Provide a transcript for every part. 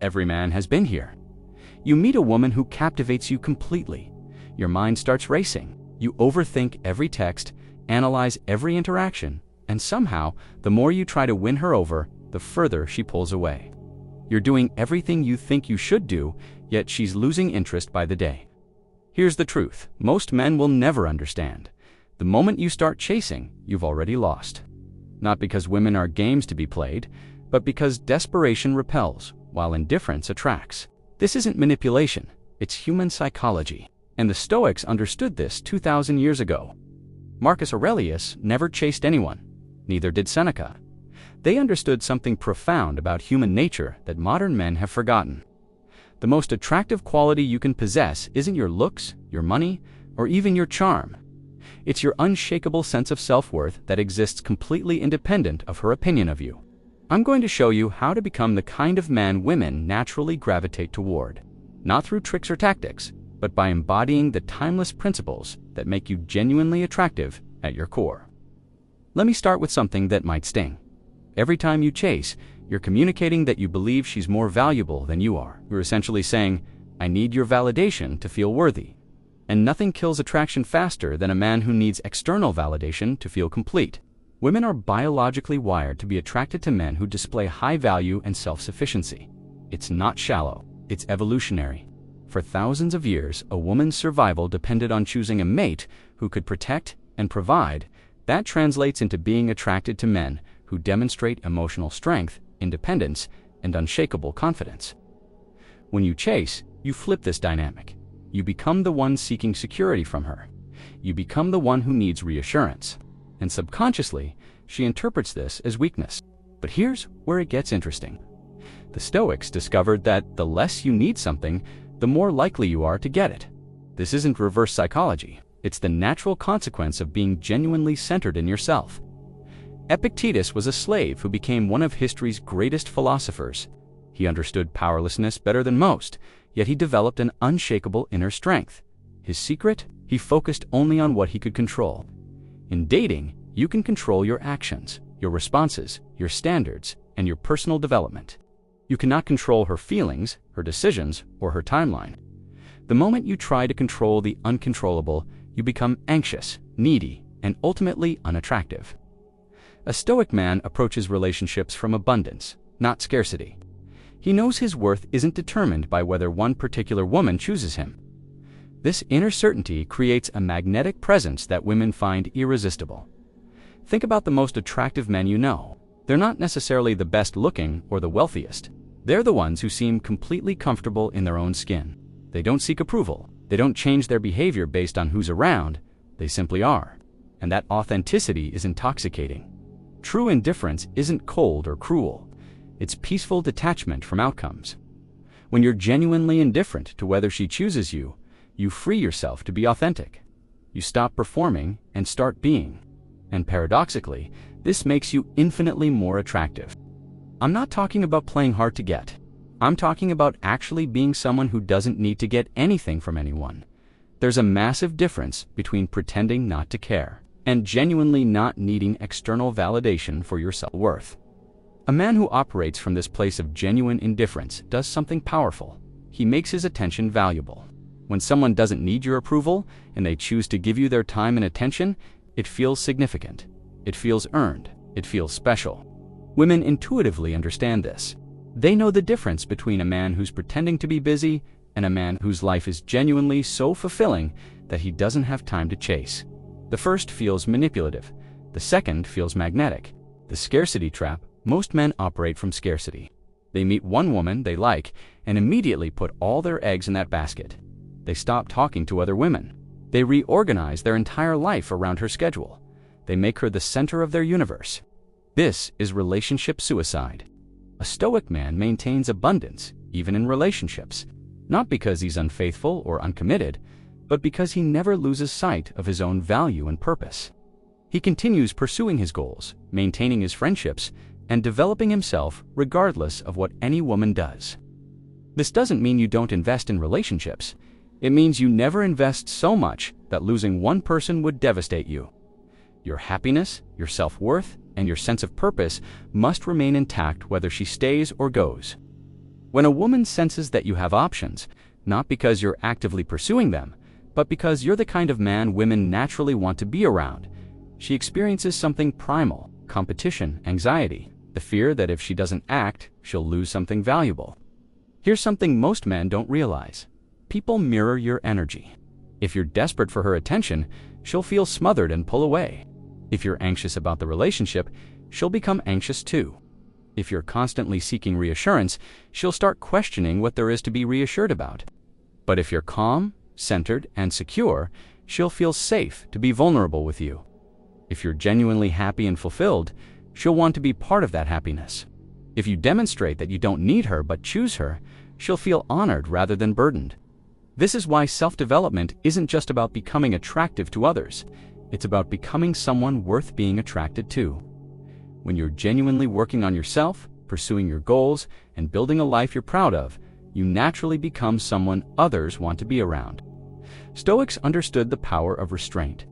every man has been here. You meet a woman who captivates you completely. Your mind starts racing. You overthink every text, analyze every interaction, and somehow, the more you try to win her over, the further she pulls away. You're doing everything you think you should do, yet she's losing interest by the day. Here's the truth: most men will never understand. The moment you start chasing, you've already lost. Not because women are games to be played, but because desperation repels, while indifference attracts. This isn't manipulation, it's human psychology. And the Stoics understood this 2,000 years ago. Marcus Aurelius never chased anyone, neither did Seneca. They understood something profound about human nature that modern men have forgotten. The most attractive quality you can possess isn't your looks, your money, or even your charm. It's your unshakable sense of self-worth that exists completely independent of her opinion of you. I'm going to show you how to become the kind of man women naturally gravitate toward, not through tricks or tactics, but by embodying the timeless principles that make you genuinely attractive at your core. Let me start with something that might sting. Every time you chase, you're communicating that you believe she's more valuable than you are. You're essentially saying, "I need your validation to feel worthy." And nothing kills attraction faster than a man who needs external validation to feel complete. Women are biologically wired to be attracted to men who display high value and self-sufficiency. It's not shallow, it's evolutionary. For thousands of years, a woman's survival depended on choosing a mate who could protect and provide. That translates into being attracted to men who demonstrate emotional strength, independence, and unshakable confidence. When you chase, you flip this dynamic. You become the one seeking security from her. You become the one who needs reassurance. And subconsciously, she interprets this as weakness. But here's where it gets interesting. The Stoics discovered that the less you need something, the more likely you are to get it. This isn't reverse psychology. It's the natural consequence of being genuinely centered in yourself. Epictetus was a slave who became one of history's greatest philosophers. He understood powerlessness better than most, yet he developed an unshakable inner strength. His secret? He focused only on what he could control. In dating, you can control your actions, your responses, your standards, and your personal development. You cannot control her feelings, her decisions, or her timeline. The moment you try to control the uncontrollable, you become anxious, needy, and ultimately unattractive. A Stoic man approaches relationships from abundance, not scarcity. He knows his worth isn't determined by whether one particular woman chooses him. This inner certainty creates a magnetic presence that women find irresistible. Think about the most attractive men you know. They're not necessarily the best looking or the wealthiest. They're the ones who seem completely comfortable in their own skin. They don't seek approval. They don't change their behavior based on who's around. They simply are. And that authenticity is intoxicating. True indifference isn't cold or cruel. It's peaceful detachment from outcomes. When you're genuinely indifferent to whether she chooses you, you free yourself to be authentic. You stop performing and start being. And paradoxically, this makes you infinitely more attractive. I'm not talking about playing hard to get. I'm talking about actually being someone who doesn't need to get anything from anyone. There's a massive difference between pretending not to care and genuinely not needing external validation for your self-worth. A man who operates from this place of genuine indifference does something powerful. He makes his attention valuable. When someone doesn't need your approval and they choose to give you their time and attention, it feels significant. It feels earned. It feels special. Women intuitively understand this. They know the difference between a man who's pretending to be busy and a man whose life is genuinely so fulfilling that he doesn't have time to chase. The first feels manipulative. The second feels magnetic. The scarcity trap: most men operate from scarcity. They meet one woman they like and immediately put all their eggs in that basket. They stop talking to other women. They reorganize their entire life around her schedule. They make her the center of their universe. This is relationship suicide. A Stoic man maintains abundance, even in relationships, not because he's unfaithful or uncommitted, but because he never loses sight of his own value and purpose. He continues pursuing his goals, maintaining his friendships, and developing himself regardless of what any woman does. This doesn't mean you don't invest in relationships. It means you never invest so much that losing one person would devastate you. Your happiness, your self-worth, and your sense of purpose must remain intact whether she stays or goes. When a woman senses that you have options, not because you're actively pursuing them, but because you're the kind of man women naturally want to be around, she experiences something primal: competition, anxiety, the fear that if she doesn't act, she'll lose something valuable. Here's something most men don't realize. People mirror your energy. If you're desperate for her attention, she'll feel smothered and pull away. If you're anxious about the relationship, she'll become anxious too. If you're constantly seeking reassurance, she'll start questioning what there is to be reassured about. But if you're calm, centered, and secure, she'll feel safe to be vulnerable with you. If you're genuinely happy and fulfilled, she'll want to be part of that happiness. If you demonstrate that you don't need her but choose her, she'll feel honored rather than burdened. This is why self-development isn't just about becoming attractive to others. It's about becoming someone worth being attracted to. When you're genuinely working on yourself, pursuing your goals, and building a life you're proud of, you naturally become someone others want to be around. Stoics understood the power of restraint.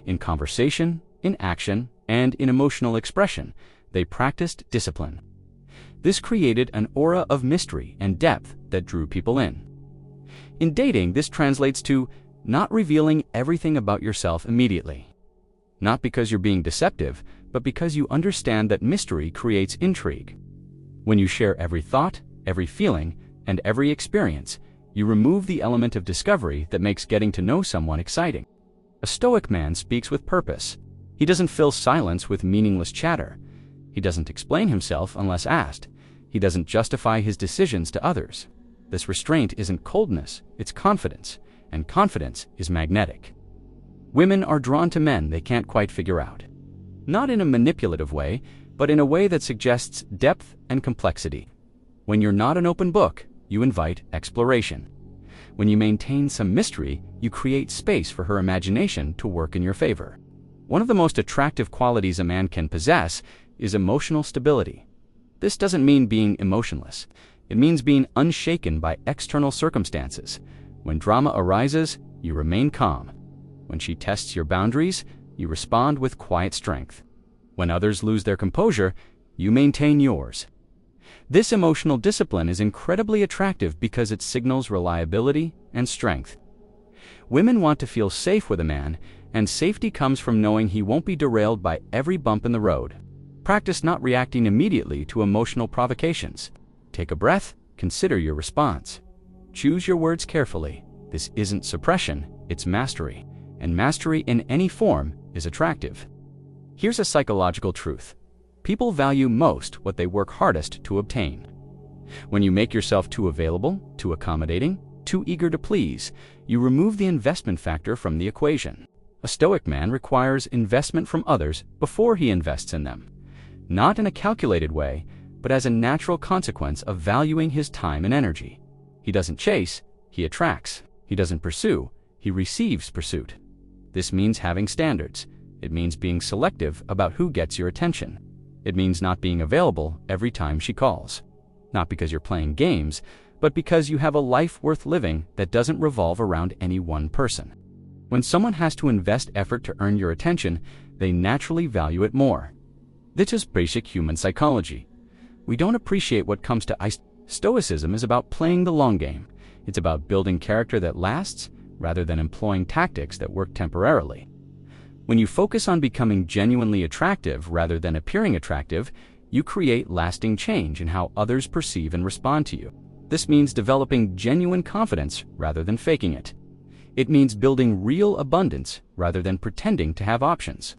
In conversation, in action, and in emotional expression, they practiced discipline. This created an aura of mystery and depth that drew people in. In dating, this translates to not revealing everything about yourself immediately. Not because you're being deceptive, but because you understand that mystery creates intrigue. When you share every thought, every feeling, and every experience, you remove the element of discovery that makes getting to know someone exciting. A Stoic man speaks with purpose. He doesn't fill silence with meaningless chatter. He doesn't explain himself unless asked. He doesn't justify his decisions to others. This restraint isn't coldness, it's confidence, and confidence is magnetic. Women are drawn to men they can't quite figure out. Not in a manipulative way, but in a way that suggests depth and complexity. When you're not an open book, you invite exploration. When you maintain some mystery, you create space for her imagination to work in your favor. One of the most attractive qualities a man can possess is emotional stability. This doesn't mean being emotionless. It means being unshaken by external circumstances. When drama arises, you remain calm. When she tests your boundaries, you respond with quiet strength. When others lose their composure, you maintain yours. This emotional discipline is incredibly attractive because it signals reliability and strength. Women want to feel safe with a man, and safety comes from knowing he won't be derailed by every bump in the road. Practice not reacting immediately to emotional provocations. Take a breath, consider your response. Choose your words carefully. This isn't suppression, it's mastery. And mastery in any form is attractive. Here's a psychological truth. People value most what they work hardest to obtain. When you make yourself too available, too accommodating, too eager to please, you remove the investment factor from the equation. A Stoic man requires investment from others before he invests in them. Not in a calculated way, but as a natural consequence of valuing his time and energy. He doesn't chase, he attracts. He doesn't pursue, he receives pursuit. This means having standards. It means being selective about who gets your attention. It means not being available every time she calls. Not because you're playing games, but because you have a life worth living that doesn't revolve around any one person. When someone has to invest effort to earn your attention, they naturally value it more. This is basic human psychology. We don't appreciate what comes to ice. Stoicism is about playing the long game. It's about building character that lasts, rather than employing tactics that work temporarily. When you focus on becoming genuinely attractive rather than appearing attractive, you create lasting change in how others perceive and respond to you. This means developing genuine confidence rather than faking it. It means building real abundance rather than pretending to have options.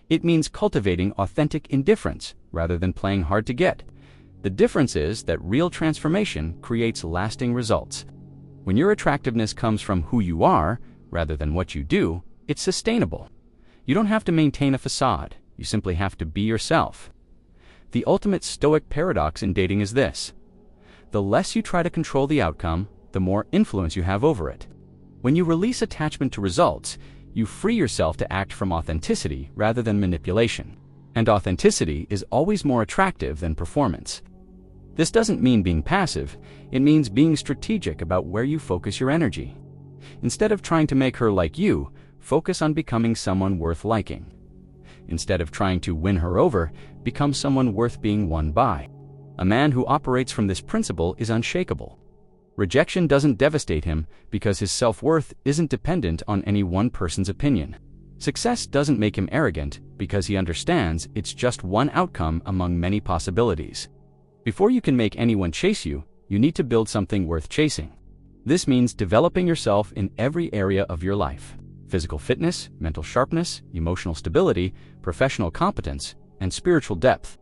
It means cultivating authentic indifference rather than playing hard to get. The difference is that real transformation creates lasting results. When your attractiveness comes from who you are, rather than what you do, it's sustainable. You don't have to maintain a facade, you simply have to be yourself. The ultimate Stoic paradox in dating is this. The less you try to control the outcome, the more influence you have over it. When you release attachment to results, you free yourself to act from authenticity rather than manipulation. And authenticity is always more attractive than performance. This doesn't mean being passive, it means being strategic about where you focus your energy. Instead of trying to make her like you, focus on becoming someone worth liking. Instead of trying to win her over, become someone worth being won by. A man who operates from this principle is unshakable. Rejection doesn't devastate him because his self-worth isn't dependent on any one person's opinion. Success doesn't make him arrogant because he understands it's just one outcome among many possibilities. Before you can make anyone chase you, you need to build something worth chasing. This means developing yourself in every area of your life: physical fitness, mental sharpness, emotional stability, professional competence, and spiritual depth.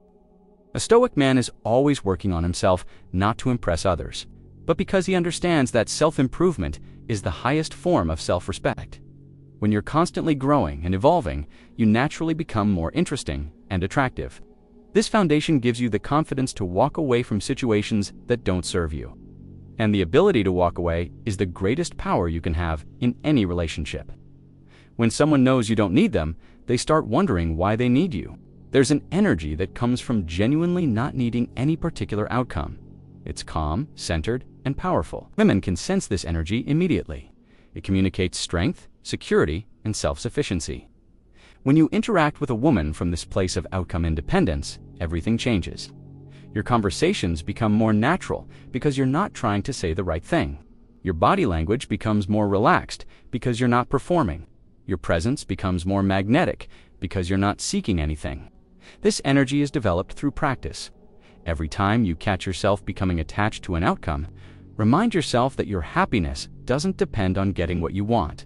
A Stoic man is always working on himself, not to impress others, but because he understands that self-improvement is the highest form of self-respect. When you're constantly growing and evolving, you naturally become more interesting and attractive. This foundation gives you the confidence to walk away from situations that don't serve you. And the ability to walk away is the greatest power you can have in any relationship. When someone knows you don't need them, they start wondering why they need you. There's an energy that comes from genuinely not needing any particular outcome. It's calm, centered, and powerful. Women can sense this energy immediately. It communicates strength, security, and self-sufficiency. When you interact with a woman from this place of outcome independence, everything changes. Your conversations become more natural because you're not trying to say the right thing. Your body language becomes more relaxed because you're not performing. Your presence becomes more magnetic because you're not seeking anything. This energy is developed through practice. Every time you catch yourself becoming attached to an outcome, remind yourself that your happiness doesn't depend on getting what you want.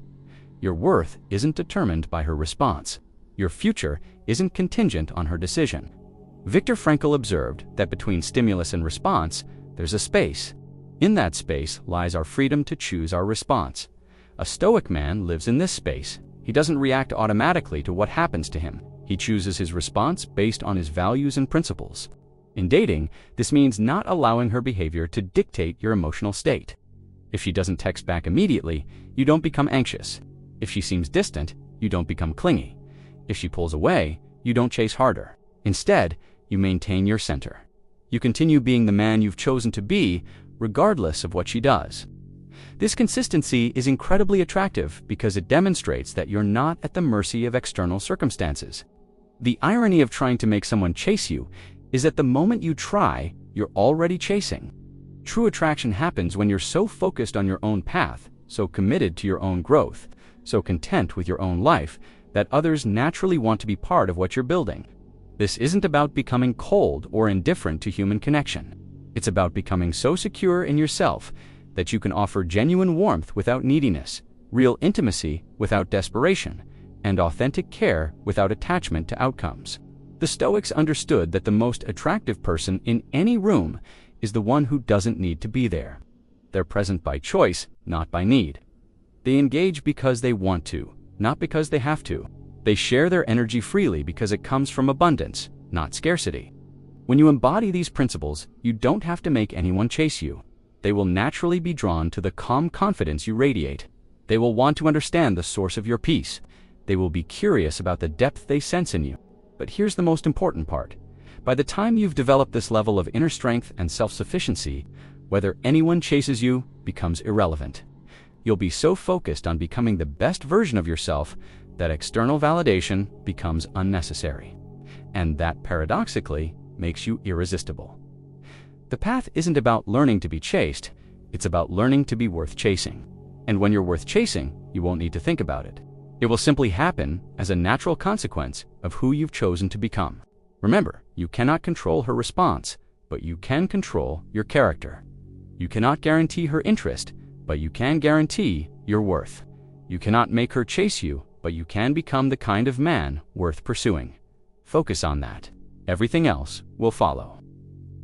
Your worth isn't determined by her response. Your future isn't contingent on her decision. Viktor Frankl observed that between stimulus and response, there's a space. In that space lies our freedom to choose our response. A Stoic man lives in this space. He doesn't react automatically to what happens to him. He chooses his response based on his values and principles. In dating, this means not allowing her behavior to dictate your emotional state. If she doesn't text back immediately, you don't become anxious. If she seems distant, you don't become clingy. If she pulls away, you don't chase harder. Instead, you maintain your center. You continue being the man you've chosen to be, regardless of what she does. This consistency is incredibly attractive because it demonstrates that you're not at the mercy of external circumstances. The irony of trying to make someone chase you is that the moment you try, you're already chasing. True attraction happens when you're so focused on your own path, so committed to your own growth, so content with your own life, that others naturally want to be part of what you're building. This isn't about becoming cold or indifferent to human connection. It's about becoming so secure in yourself that you can offer genuine warmth without neediness, real intimacy without desperation, and authentic care without attachment to outcomes. The Stoics understood that the most attractive person in any room is the one who doesn't need to be there. They're present by choice, not by need. They engage because they want to, not because they have to. They share their energy freely because it comes from abundance, not scarcity. When you embody these principles, you don't have to make anyone chase you. They will naturally be drawn to the calm confidence you radiate. They will want to understand the source of your peace. They will be curious about the depth they sense in you. But here's the most important part. By the time you've developed this level of inner strength and self-sufficiency, whether anyone chases you becomes irrelevant. You'll be so focused on becoming the best version of yourself that external validation becomes unnecessary. And that, paradoxically, makes you irresistible. The path isn't about learning to be chased, it's about learning to be worth chasing. And when you're worth chasing, you won't need to think about it. It will simply happen as a natural consequence of who you've chosen to become. Remember, you cannot control her response, but you can control your character. You cannot guarantee her interest, but you can guarantee your worth. You cannot make her chase you, but you can become the kind of man worth pursuing. Focus on that. Everything else will follow.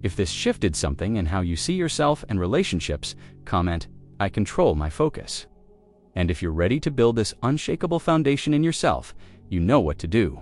If this shifted something in how you see yourself and relationships, comment, "I control my focus." And if you're ready to build this unshakable foundation in yourself, you know what to do.